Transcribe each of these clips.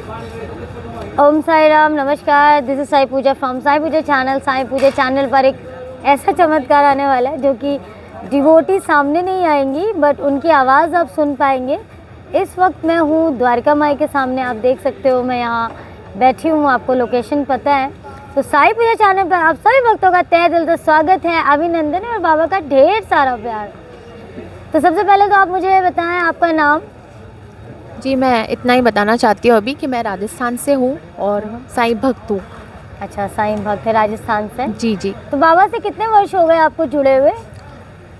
ओम साई राम, नमस्कार। This is Sai Puja from Sai Puja channel. Sai Puja channel पर एक ऐसा चमत्कार आने वाला है जो कि डिवोटी सामने नहीं आएंगी बट उनकी आवाज़ आप सुन पाएंगे। इस वक्त मैं हूँ द्वारका माई के सामने, आप देख सकते हो मैं यहाँ बैठी हूँ, आपको लोकेशन पता है। तो साई पूजा चैनल पर आप सभी भक्तों का तहे दिल से स्वागत है, अभिनंदन है और बाबा का ढेर सारा प्यार। तो सबसे पहले तो आप मुझे बताएं आपका नाम। जी, मैं इतना ही बताना चाहती हूँ अभी कि मैं राजस्थान से हूँ और साईं भक्त हूँ। अच्छा, साईं भक्त है राजस्थान से। जी जी। तो बाबा से कितने वर्ष हो गए आपको जुड़े हुए?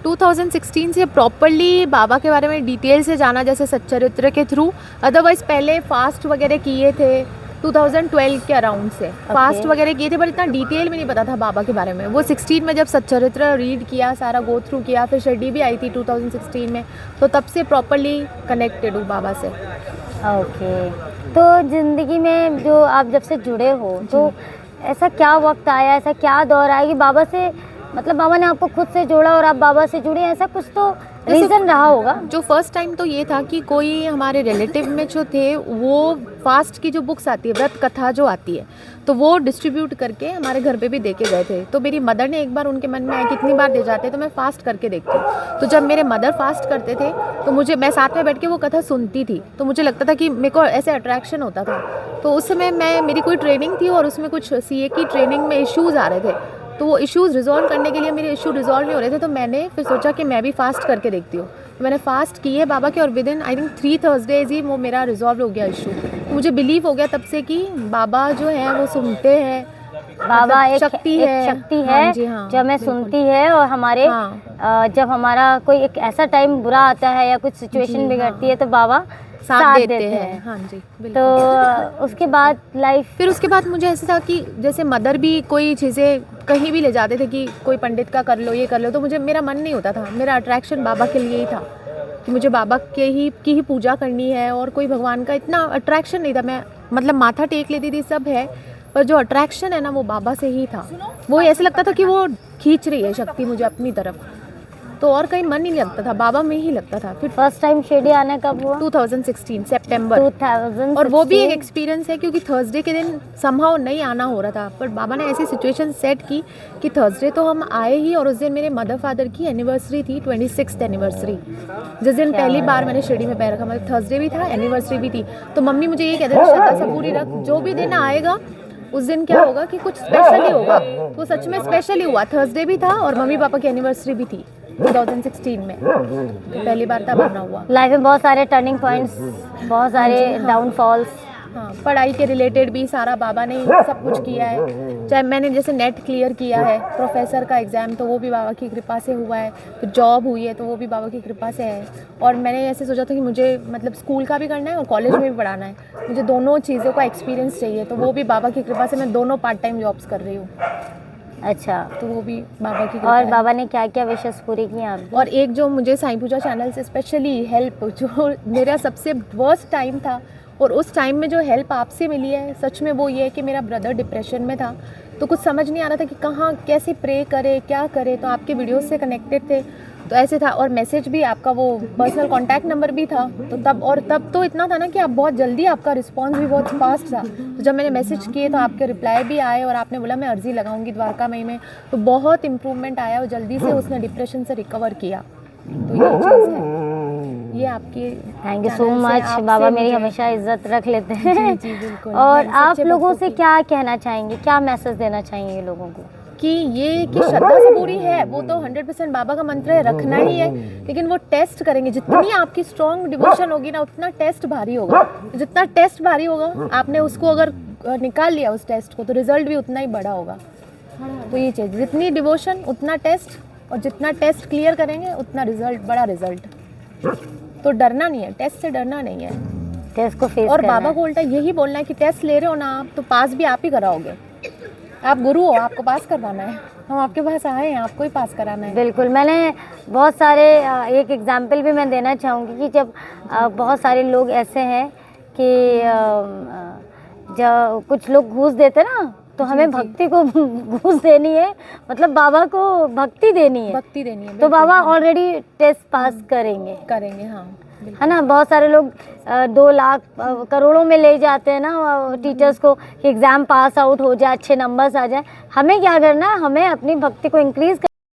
2016 से प्रॉपरली बाबा के बारे में डिटेल से जाना, जैसे सच्चरित्र के थ्रू। अदरवाइज पहले फास्ट वगैरह किए थे 2012 के अराउंड से। फास्ट वगैरह किए थे पर इतना डिटेल में नहीं पता था बाबा के बारे में। वो 16 में जब सच्चरित्र रीड किया, सारा गो थ्रू किया, फिर शिरडी भी आई थी 2016 में, तो तब से प्रॉपरली कनेक्टेड हूँ बाबा से। ओके। तो ज़िंदगी में जो आप जब से जुड़े हो तो ऐसा क्या वक्त आया, ऐसा क्या दौर आया कि बाबा से, मतलब बाबा ने आपको खुद से जोड़ा और आप बाबा से जुड़े, ऐसा कुछ तो रीज़न रहा होगा? जो फर्स्ट टाइम तो ये था कि कोई हमारे रिलेटिव में जो थे वो फास्ट की जो बुक्स आती है, व्रत कथा जो आती है, तो वो डिस्ट्रीब्यूट करके हमारे घर पे भी दे के गए थे। तो मेरी मदर ने एक बार, उनके मन में आया कितनी बार दे जाते, तो मैं फ़ास्ट करके देखती हूँ। तो जब मेरे मदर फास्ट करते थे तो मैं साथ में बैठ के वो कथा सुनती थी, तो मुझे लगता था कि मेरे को ऐसे अट्रैक्शन होता था। तो उस समय मेरी कोई ट्रेनिंग थी और उसमें कुछ CA की ट्रेनिंग में इश्यूज़ आ रहे थे, तो वो इश्यूज़ रिजॉल्व करने के लिए, मेरे इशू रिजॉल्व नहीं हो रहे थे, तो मैंने फिर सोचा कि मैं भी फास्ट करके देखती हूँ। तो मैंने फास्ट किए बाबा के और within I think 3 Thursdays ही वो मेरा रिजॉल्व हो गया इशू। तो मुझे बिलीव हो गया तब से कि बाबा जो है वो सुनते हैं। बाबा एक शक्ति शक्ति है। हाँ जी, हाँ, जो हमें सुनती है और हमारे जब हमारा कोई एक ऐसा टाइम बुरा आता है या कुछ सिचुएशन बिगड़ती है तो बाबा साथ देते हैं। हाँ जी, बिल्कुल। तो उसके बाद लाइफ, फिर उसके बाद मुझे ऐसा था कि जैसे मदर भी कोई चीज़ें कहीं भी ले जाते थे कि कोई पंडित का कर लो, ये कर लो, तो मेरा मन नहीं होता था। मेरा अट्रैक्शन बाबा के लिए ही था कि मुझे बाबा की ही पूजा करनी है, और कोई भगवान का इतना अट्रैक्शन नहीं था। मैं मतलब माथा टेक लेती थी, सब है, पर जो अट्रैक्शन है ना वो बाबा से ही था। वो ऐसे लगता था कि वो खींच रही है शक्ति मुझे अपनी तरफ, तो और कहीं मन ही नहीं लगता था, बाबा में ही लगता था। फिर फर्स्ट टाइम शिरडी आने कब हुआ? 2016 सितंबर। 2016। और वो भी एक एक्सपीरियंस है क्योंकि थर्सडे के दिन समहाउ नहीं आना हो रहा था, पर बाबा ने ऐसी सिचुएशन सेट की कि थर्सडे तो हम आए ही, और उस दिन मेरे मदर फादर की एनिवर्सरी थी, 26th एनिवर्सरी, जिस दिन पहली बार मैंने शिरडी में पैर रखा। मतलब थर्सडे भी था, एनिवर्सरी भी थी। तो मम्मी मुझे ये कहते थे, श्रद्धा सबूरी रख, जो भी दिन आएगा उस दिन क्या होगा कि कुछ स्पेशल ही होगा। तो सच में स्पेशल ही हुआ, थर्सडे भी था और मम्मी पापा की एनिवर्सरी भी थी 2016 में। तो पहली बार तब आना हुआ। लाइफ में बहुत सारे टर्निंग पॉइंट्स, बहुत सारे डाउनफॉल्स। हाँ, पढ़ाई के रिलेटेड भी सारा बाबा ने सब कुछ किया है। चाहे मैंने जैसे नेट क्लियर किया है, प्रोफेसर का एग्ज़ाम, तो वो भी बाबा की कृपा से हुआ है। तो जॉब हुई है तो वो भी बाबा की कृपा से है। और मैंने ऐसे सोचा था कि मुझे मतलब स्कूल का भी करना है और कॉलेज में भी पढ़ाना है, मुझे दोनों चीज़ों का एक्सपीरियंस चाहिए। तो वो भी बाबा की कृपा से मैं दोनों पार्ट टाइम जॉब्स कर रही हूँ। अच्छा, तो वो भी बाबा की कृपा और है। बाबा ने क्या क्या विशेष पूरी की आपकी? और एक जो मुझे साईं पूजा चैनल से स्पेशली हेल्प, जो मेरा सबसे वर्स्ट टाइम था और उस टाइम में जो हेल्प आपसे मिली है सच में, वो ये है कि मेरा ब्रदर डिप्रेशन में था, तो कुछ समझ नहीं आ रहा था कि कहाँ कैसे प्रे करे, क्या करे। तो आपके वीडियोस से कनेक्टेड थे, तो ऐसे था। और मैसेज भी आपका, वो पर्सनल कॉन्टैक्ट नंबर भी था। तो तब तो इतना था ना कि आप बहुत जल्दी, आपका रिस्पांस भी बहुत फास्ट था। तो जब मैंने मैसेज किए तो आपके रिप्लाई भी आए और आपने बोला मैं अर्जी लगाऊंगी द्वारका मई में, तो बहुत इम्प्रूवमेंट आया और जल्दी से उसने डिप्रेशन से रिकवर किया। तो ये चीज़ है, ये आपकी। Thank you so much. बाबा मेरी हमेशा इज्जत रख लेते हैं। जी बिल्कुल। और आप लोगों से क्या कहना चाहेंगे, क्या मैसेज देना चाहेंगे लोगों को? कि ये कि श्रद्धा सबूरी है, वो तो 100% बाबा का मंत्र है, रखना ही है, लेकिन वो टेस्ट करेंगे। जितनी आपकी स्ट्रॉन्ग डिवोशन होगी ना, उतना टेस्ट भारी होगा। जितना टेस्ट भारी होगा, आपने उसको अगर निकाल लिया उस टेस्ट को, तो रिजल्ट भी उतना ही बड़ा होगा। तो ये चीज़, जितनी डिवोशन उतना टेस्ट, और जितना टेस्ट क्लियर करेंगे उतना रिजल्ट, बड़ा रिजल्ट। तो डरना नहीं है, टेस्ट से डरना नहीं है, टेस्ट को फेस और करना बाबा है। को उल्टा यही बोलना है कि टेस्ट ले रहे हो ना आप, तो पास भी आप ही कराओगे। आप गुरु हो, आपको पास करवाना है, हम आपके पास आए हैं, आपको ही पास कराना है। बिल्कुल। मैंने बहुत सारे, एक एग्जाम्पल भी मैं देना चाहूँगी कि जब बहुत सारे लोग ऐसे हैं कि जब कुछ लोग घूस देते ना, तो हमें भक्ति को घूस देनी है, मतलब बाबा को भक्ति देनी है, भक्ति देनी है। तो बाबा ऑलरेडी टेस्ट पास करेंगे। हाँ। है ना। बहुत सारे लोग 2 लाख करोड़ों में ले जाते हैं ना टीचर्स को कि एग्ज़ाम पास आउट हो जाए, अच्छे नंबर्स आ जाए। हमें क्या करना है, हमें अपनी भक्ति को इंक्रीज़